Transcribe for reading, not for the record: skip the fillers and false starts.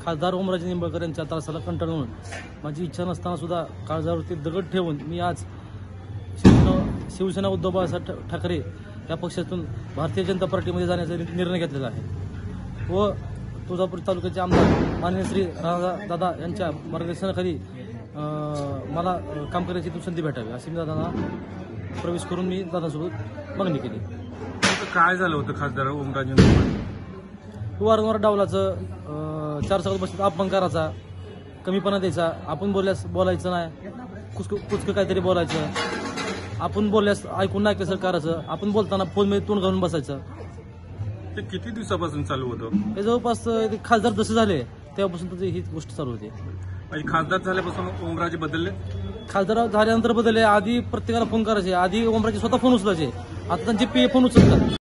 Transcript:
खासदार ओमराजे निंबाळकर यांच्या त्रासाला कंटाळून माझी इच्छा नसताना सुद्धा काळजावरती दगड ठेवून मी आज शिवसेना उद्धव बाळासाहेब ठाकरे या पक्षातून भारतीय जनता पार्टीमध्ये जाण्याचा निर्णय घेतलेला आहे व तुळजापूर तालुक्याचे आमदार माननीय श्री दादा यांच्या मार्गदर्शनाखाली मला काम करण्याची संधी भेटावी अशी मी दादांना प्रवेश करून मी दादासोबत मागणी केली. काय झालं होतं खासदार ओमराजे वारंवार डावलाचं 4 चाकात बसत अपमान करायचा, कमीपणा द्यायचा, आपण बोलायचं नाही, कुचकं काहीतरी बोलायचं, आपण बोलल्यास ऐकून नाही कसं करायचं, आपण बोलताना फोनमध्ये तोंड घालून बसायचं. ते किती दिवसापासून चालू होतं? हे जवळपास खासदार जसे झाले तेव्हापासून त्याची ही गोष्ट चालू होती. खासदार झाल्यापासून ओमराजे बदलले? खासदार झाल्यानंतर बदलले. आधी प्रत्येकाला फोन करायचे, आधी ओमराजे स्वतः फोन उचलायचे, आता त्यांचे पे फोन उचलतात.